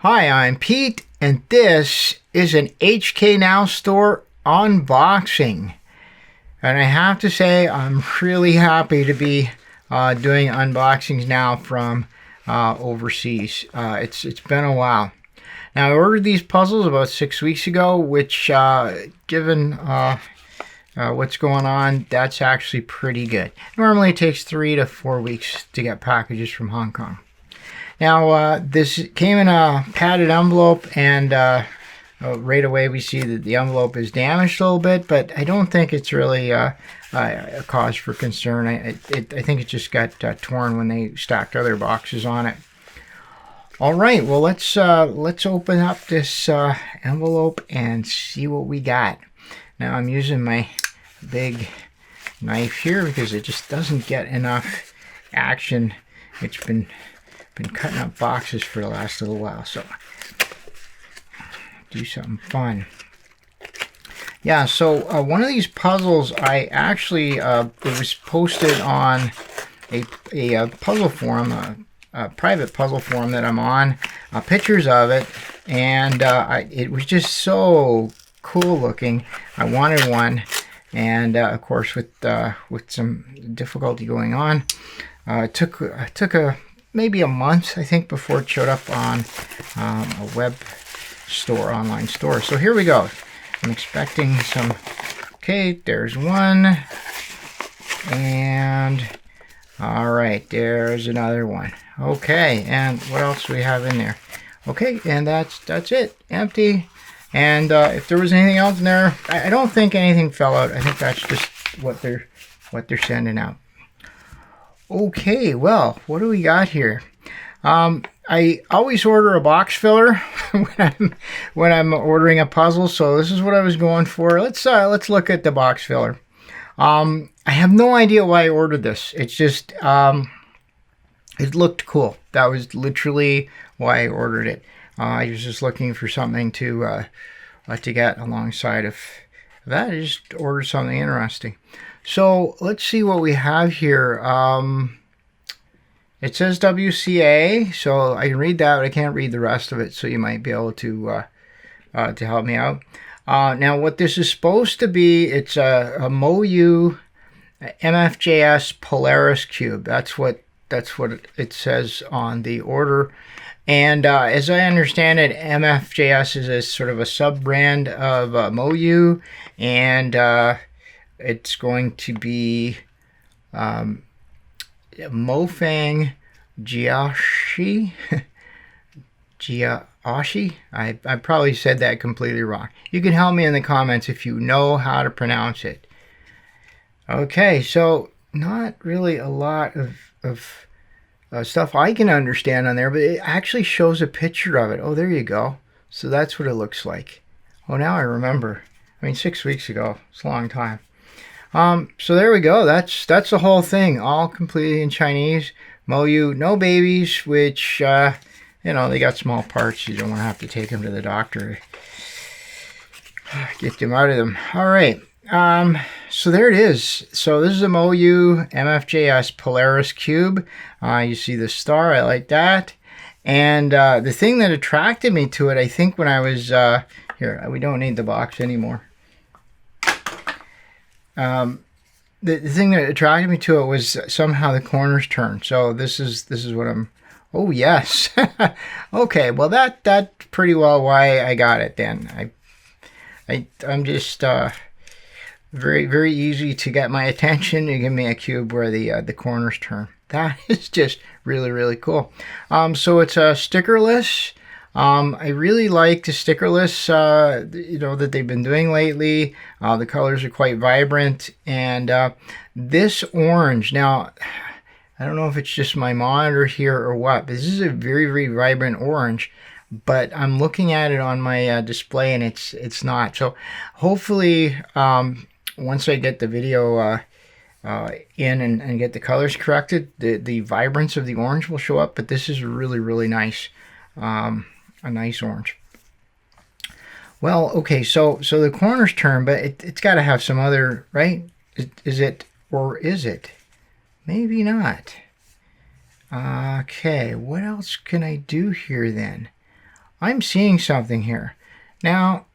Hi, I'm Pete, and this is an HK Now store unboxing. And I have to say, I'm really happy to be doing unboxings now from overseas. It's been a while. Now, I ordered these puzzles about 6 weeks ago, which, given what's going on, that's actually pretty good. Normally, it takes 3 to 4 weeks to get packages from Hong Kong. Now, this came in a padded envelope, and right away we see that the envelope is damaged a little bit, but I don't think it's really a cause for concern. I think it just got torn when they stacked other boxes on it. All right, well, let's open up this envelope and see what we got. Now, I'm using my big knife here because it just doesn't get enough action. It's been cutting up boxes for the last little while, so do something fun. Yeah, so one of these puzzles I actually it was posted on a puzzle forum, a private puzzle forum that I'm on, pictures of it, and it was just so cool looking. I wanted one, and of course with some difficulty going on, it took maybe a month, I think, before it showed up on a web store, online store. So here we go. I'm expecting some. Okay, there's one, and all right, there's another one. Okay, and what else do we have in there? Okay, and that's it, empty. And if there was anything else in there, I don't think anything fell out. I think that's just what they're sending out. Okay, well, what do we got here? I always order a box filler when I'm ordering a puzzle, so this is what I was going for. Let's look at the box filler. I have no idea why I ordered this. It's just it looked cool. That was literally why I ordered it. I was just looking for something to get alongside of that. I just ordered something interesting. So let's see what we have here. It says WCA, so I can read that, but I can't read the rest of it, so you might be able to help me out. Now, what this is supposed to be, it's a MoYu MFJS Polaris Cube. That's what it says on the order. And as I understand it, MFJS is a sort of a sub-brand of MoYu, and it's going to be Mofang Jiaoshi. Jiaoshi? I probably said that completely wrong. You can help me in the comments if you know how to pronounce it. Okay, so not really a lot of stuff I can understand on there, but it actually shows a picture of it. Oh, there you go. So that's what it looks like. Oh, now I remember. I mean, 6 weeks ago. It's a long time. So there we go. That's the whole thing, all completely in Chinese. MoYu, no babies, which, you know, they got small parts. You don't want to have to take them to the doctor. Get them out of them. All right. So there it is. So this is a MoYu MFJS Polaris Cube. You see the star. I like that. And the thing that attracted me to it, I think when I was, here, we don't need the box anymore. The thing that attracted me to it was somehow the corners turn. So this is what I'm. Oh yes. Okay. Well, that's pretty well why I got it then. I'm just very, very easy to get my attention. You give me a cube where the corners turn. That is just really, really cool. So it's stickerless. I really like the stickerless, you know, that they've been doing lately. The colors are quite vibrant, and this orange. Now, I don't know if it's just my monitor here or what, but this is a very, very vibrant orange. But I'm looking at it on my display, and it's not. So hopefully, once I get the video in and get the colors corrected, the vibrance of the orange will show up. But this is really, really nice. A nice orange. Well, okay, so the corners turn, but it's got to have some other, right? Is it, or is it? Maybe not. Okay, what else can I do here then? I'm seeing something here. Now,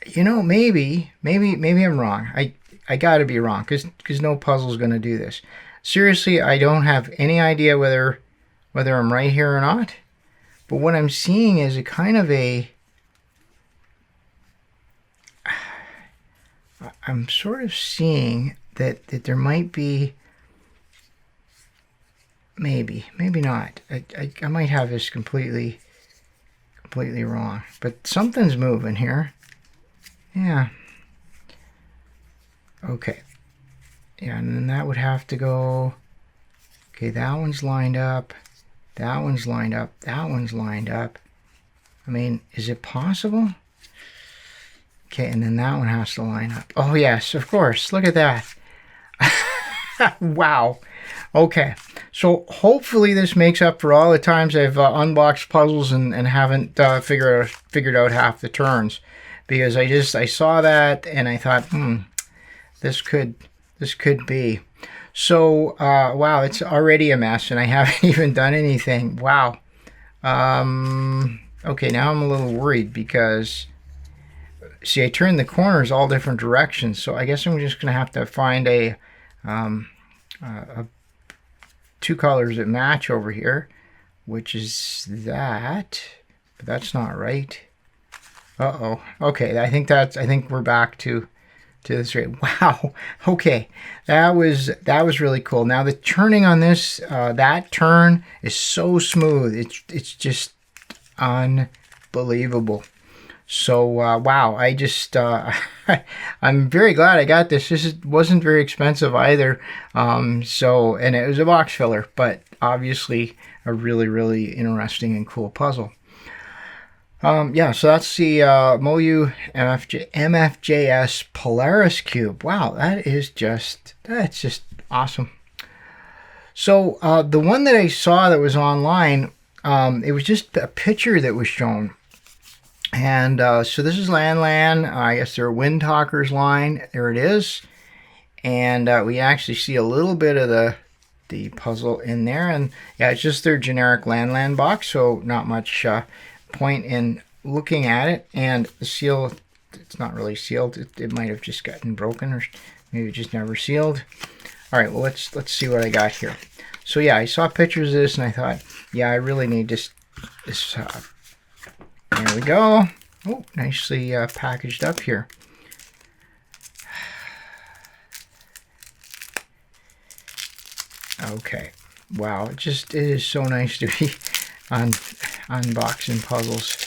you know, maybe I'm wrong. I got to be wrong because no puzzle is going to do this. Seriously, I don't have any idea whether I'm right here or not. But what I'm seeing is a kind of a... I'm sort of seeing that there might be... Maybe not. I might have this completely wrong. But something's moving here. Yeah. Okay. Yeah, and then that would have to go... Okay, that one's lined up. That one's lined up. That one's lined up. I mean, is it possible? Okay, and then that one has to line up. Oh, yes, of course. Look at that. Wow. Okay, so hopefully this makes up for all the times I've unboxed puzzles and haven't figured out half the turns, because I saw that and I thought, this could be. So wow, it's already a mess and I haven't even done anything. Wow. Okay, now I'm a little worried because see, I turned the corners all different directions, so I guess I'm just gonna have to find a two colors that match over here, which is that, but that's not right. Uh-oh. Okay, I think we're back to this rate. Wow. Okay, that was really cool. Now the turning on this, that turn is so smooth. It's just unbelievable. So wow, I just I'm very glad I got this. This wasn't very expensive either. So, and it was a box filler, but obviously a really interesting and cool puzzle. Yeah, so that's the MoYu MFJS Polaris Cube. Wow, that's just awesome. So the one that I saw that was online, it was just a picture that was shown. And so this is LanLan. I guess they're a Wind Talkers line. There it is. And we actually see a little bit of the puzzle in there. And yeah, it's just their generic LanLan box, so not much point in looking at it. And the seal, it's not really sealed. It might have just gotten broken, or maybe just never sealed. All right, well, let's see what I got here. So yeah, I saw pictures of this and I thought, yeah, I really need this there we go. Oh, nicely packaged up here. Okay. Wow, it is so nice to be unboxing puzzles.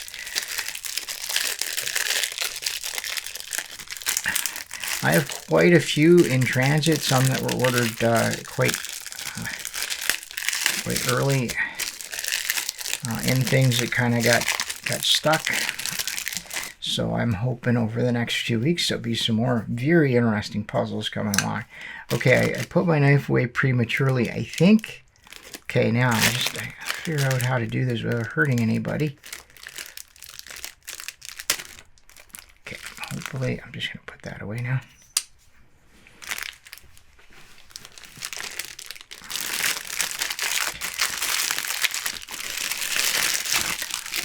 I have quite a few in transit, some that were ordered quite early, in things that kind of got stuck. So I'm hoping over the next few weeks there'll be some more very interesting puzzles coming along. Okay, I put my knife away prematurely, I think. Okay, now I figure out how to do this without hurting anybody. Okay, hopefully I'm just going to put that away now.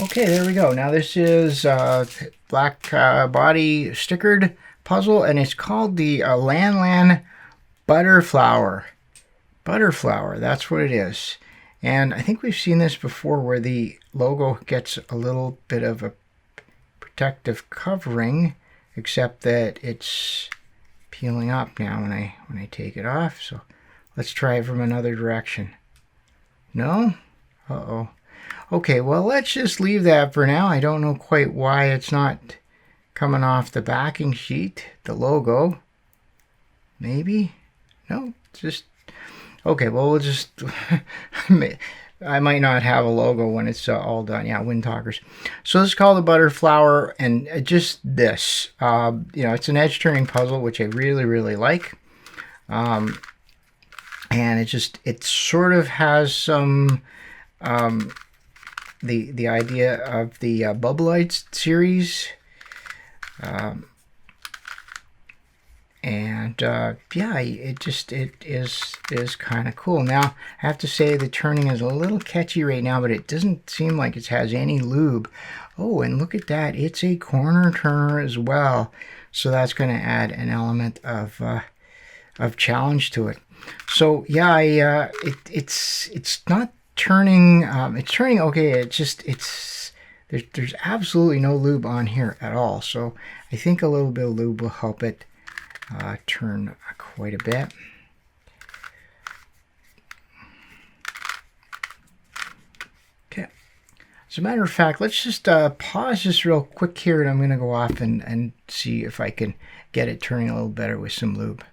Okay, there we go. Now this is black body stickered puzzle, and it's called the LanLan Butter Flower. Butter Flower, that's what it is. And I think we've seen this before where the logo gets a little bit of a protective covering, except that it's peeling up now when I take it off. So let's try it from another direction. No? Uh-oh. Okay, well, let's just leave that for now. I don't know quite why it's not coming off the backing sheet, the logo. Maybe? No, just... Okay, well, we'll just... I might not have a logo when it's all done. Yeah, Wind Talkers. So this is called the Butter Flower, and just this. You know, it's an edge-turning puzzle, which I really like. And it sort of has some... the idea of the Bubble Lights series, And yeah, it is kind of cool. Now I have to say the turning is a little catchy right now, but it doesn't seem like it has any lube. Oh, and look at that, it's a corner turner as well, so that's going to add an element of challenge to it. So yeah, it's not turning. It's turning okay. There's absolutely no lube on here at all. So I think a little bit of lube will help it turn quite a bit. Okay. As a matter of fact, let's just pause this real quick here, and I'm going to go off and see if I can get it turning a little better with some lube.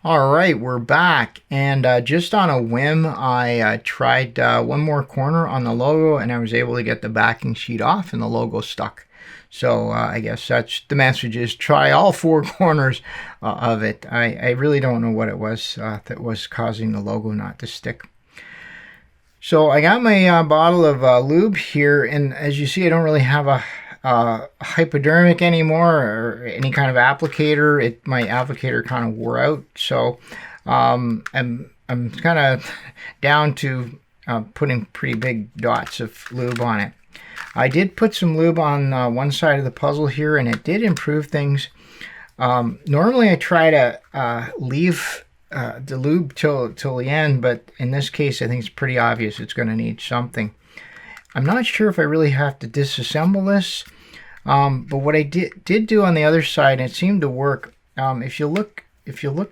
All right, we're back, and just on a whim, I tried one more corner on the logo, and I was able to get the backing sheet off, and the logo stuck. So I guess that's the message: is try all four corners of it. I really don't know what it was that was causing the logo not to stick. So I got my bottle of lube here, and as you see, I don't really have a hypodermic anymore or any kind of applicator. My applicator kind of wore out, so I'm kind of down to putting pretty big dots of lube on it. I did put some lube on one side of the puzzle here, and it did improve things. Normally I try to leave the lube till the end, but in this case I think it's pretty obvious it's going to need something. I'm not sure if I really have to disassemble this, but what I did do on the other side, and it seemed to work. If you look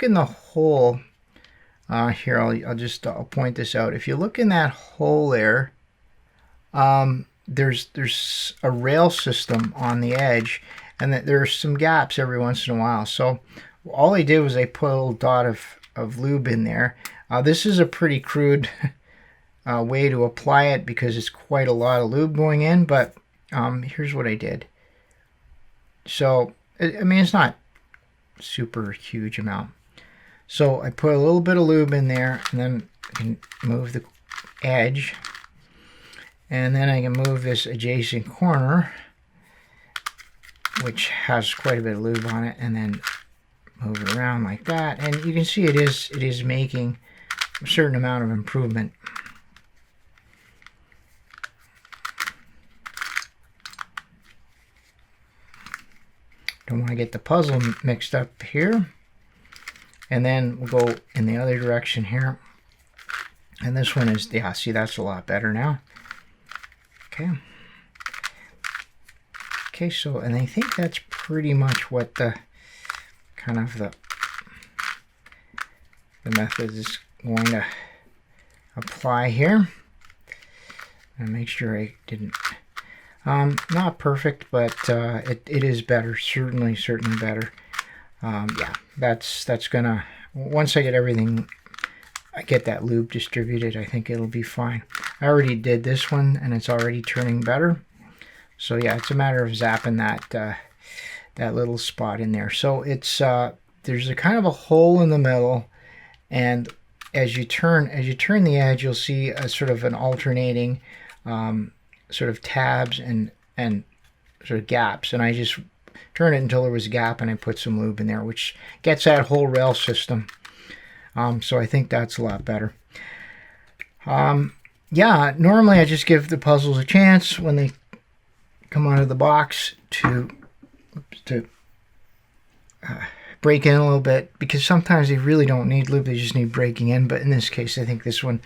in the hole here, I'll point this out. If you look in that hole there, there's a rail system on the edge, and that there's some gaps every once in a while. So all I did was I put a little dot of lube in there. This is a pretty crude way to apply it because it's quite a lot of lube going in, but here's what I did. So I mean, it's not super huge amount. So I put a little bit of lube in there, and then I can move the edge, and then I can move this adjacent corner, which has quite a bit of lube on it, and then move it around like that, and you can see it is making a certain amount of improvement. Don't want to get the puzzle mixed up here. And then we'll go in the other direction here. And this one is, yeah, see, that's a lot better now. Okay. Okay, so, and I think that's pretty much what the kind of the method is going to apply here. And make sure I didn't, not perfect, but it is better, certainly better. Yeah, that's gonna, once I get everything, I get that lube distributed, I think it'll be fine. I already did this one, and it's already turning better. So yeah, it's a matter of zapping that little spot in there. So it's there's a kind of a hole in the middle, and as you turn the edge, you'll see a sort of an alternating sort of tabs and sort of gaps, and I just turn it until there was a gap, and I put some lube in there, which gets that whole rail system. So I think that's a lot better. Yeah, normally I just give the puzzles a chance when they come out of the box to break in a little bit, because sometimes they really don't need lube, they just need breaking in. But in this case, I think this one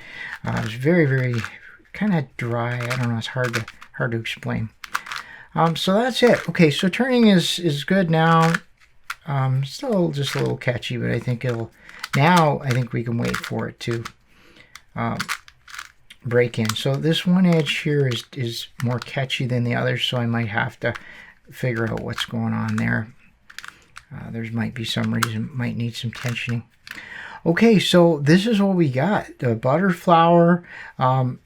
is very, very kind of dry. I don't know, it's hard to explain. So that's it. Okay, so turning is good now. Still just a little catchy, but I think I think we can wait for it to break in. So this one edge here is more catchy than the other, so I might have to figure out what's going on there. There might be some reason, might need some tensioning. Okay, so this is what we got, the butter flower.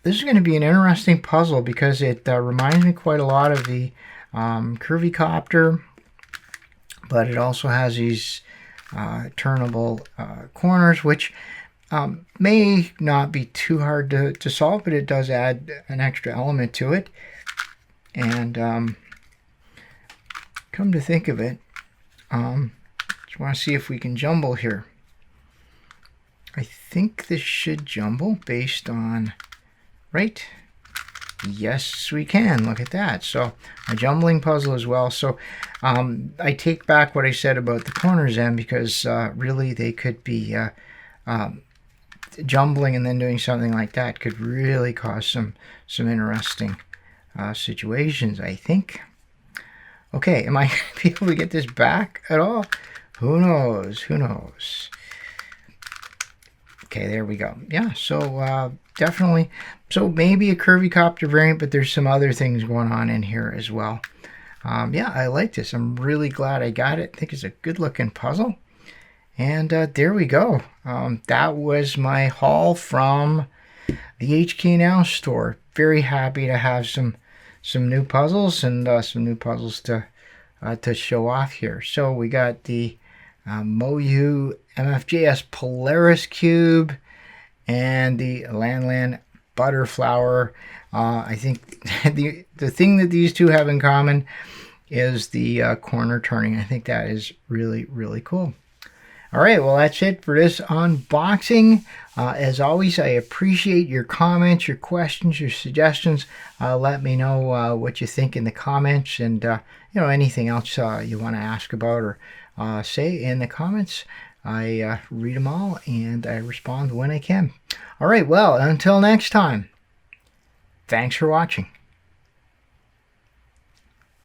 This is going to be an interesting puzzle because it reminds me quite a lot of the Curvy Copter, but it also has these turnable corners, which may not be too hard to solve, but it does add an extra element to it. And come to think of it, Just want to see if we can jumble here. I think this should jumble based on, right? Yes, we can. Look at that. So a jumbling puzzle as well. So I take back what I said about the corners end, because really they could be jumbling, and then doing something like that could really cause some interesting situations, I think. Okay, am I going to be able to get this back at all? Who knows? Who knows? Okay, there we go. Yeah, so definitely, so maybe a curvy copter variant, but there's some other things going on in here as well. Yeah, I like this. I'm really glad I got it. I think it's a good looking puzzle. And there we go. That was my haul from the HK Now store. Very happy to have some new puzzles, and some new puzzles to show off here. So we got the MoYu MFJS Polaris Cube and the LanLan Butter Flower. I think the thing that these two have in common is the corner turning. I think that is really, really cool. All right, well, that's it for this unboxing. As always, I appreciate your comments, your questions, your suggestions. Let me know what you think in the comments, and anything else you want to ask about or say in the comments. I read them all, and I respond when I can. All right, well, until next time, thanks for watching.